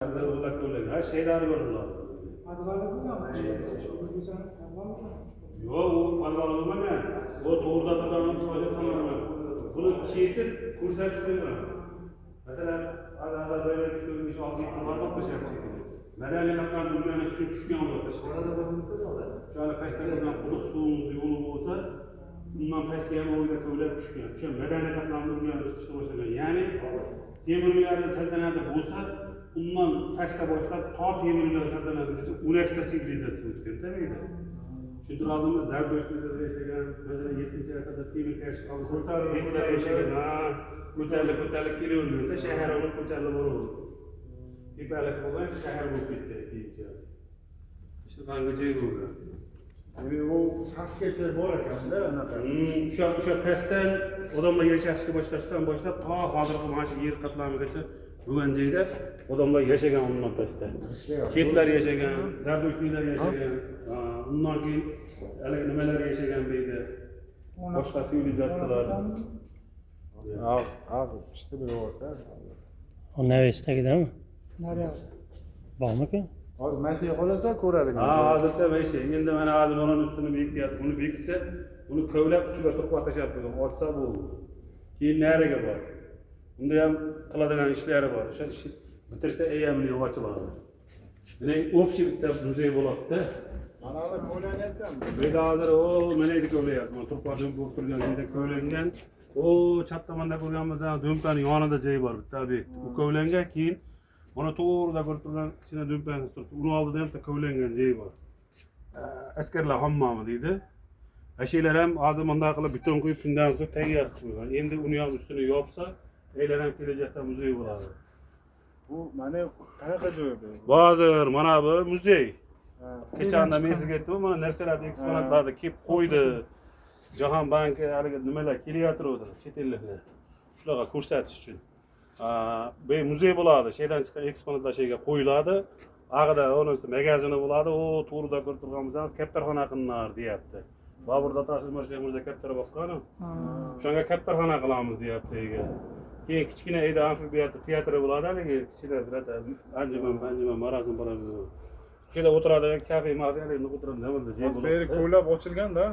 Ha şeyler görürler. Yok o palvalama ne? O doğruda adamın sonucu tamamen. Bunu kesip kursatı koyuyor. Mesela azada böyle düşürmüş altı yıllar da başa çekiyor. Medalya kaptan dünyanın şu düşüyor mu? Şu an pesteklerden kuluk suyumuz yolu olsa bundan peskeyen oyda köyler düşüyor. Şu medalya kaptan dünyanın çıkışına başlıyor. Yani temirlerde saltanatı olsa bundan peste başlar ta temirlerde saltanatı için unekte sivilizasyon tutuyor değil mi? Çünkü adamız Zerdüştü'de yaşayan, mesela 70. asırda temir karşı kalmış, Hitler yaşayan, köterlik geliyor da şehir olup köterlik olur. Hiperlik olan şehir olup gitti diyece. İşte kankacıyı bu. Yani o hassiyetler var ekan da Şu pesten odamla yaşashga başlashdan boshlab to hozirgi mana shu yer qatlamigacha bo'lgan joyda odamlar yashagan undan pastda. Kitlar yashagan, Zardushtiylar yashagan, undan keyin haligi nimalar yashagan deydi. Boshqa sivilizatsiyalar. işte bir var. O neresindagidami? Nereye? Bormi-ku? Az mesleği olursa ko'radik. Hozircha mayshi. Endi mana hozir onun ustini bekityapti. Buni bekitsa, uni kovlab ustiga turib tashlab qo'ygan. Otsa bu. Keyin nariga bor. Unda ham qiladigan ishlari bor. O'sha ishni bitirsa ayamli ochiladi. Mana общий bitta muzey bo'ladi-da. Mana da ko'ylanyapti. Buyda hozir o mana endi ko'ylayapti. Mana turqadan bo'lib turgan joyda ko'ylangan. O chap tomonda ko'rganmiz, do'mpani yonida joy bor bitta ob'ekt. U ko'ylangan, keyin mana to'g'rida ko'rib turgan ichida do'mpangiz turibdi. Uni oldida ham bitta ko'ylangan joy bor. Askarlar hammami deydi. Ashiylar ham hozir bunday qilib beton quyib, pindan quyib tayyor qilib qo'ygan. Endi uni ham ustini yopsa, aylar ham kelajakda muzey bo'ladi. Bu mana qanaqa joy bu? Hozir mana bu muzey. Kechanda men sizga aytdim, mana narsalarni eksponatlarni kelib qo'ydi. Jahon banki haligi nimalar kelyapti, chet elliklar. Shularga ko'rsatish uchun. Bu muzey bo'ladi. Shaydan chiqqan eksponatlar shayga qo'yiladi. Ag'ida o'nisi magazini bo'ladi. O to'g'rida ko'rib turganimiz kaptarxona qilinglar, deyapti. Bobur Datoshov Mirza kaptar boqqan. O'shanga kaptarxona qilamiz, deyapti ega. Keyin kichkina edi amfibiyat teatri bo'ladi, haligi kichkina anjuman marosim bo'ladi. Shunda o'tiradigan kafe, mavzelikni o'tirib nima bo'ldi? Az beri ko'ylab ochilgan-da.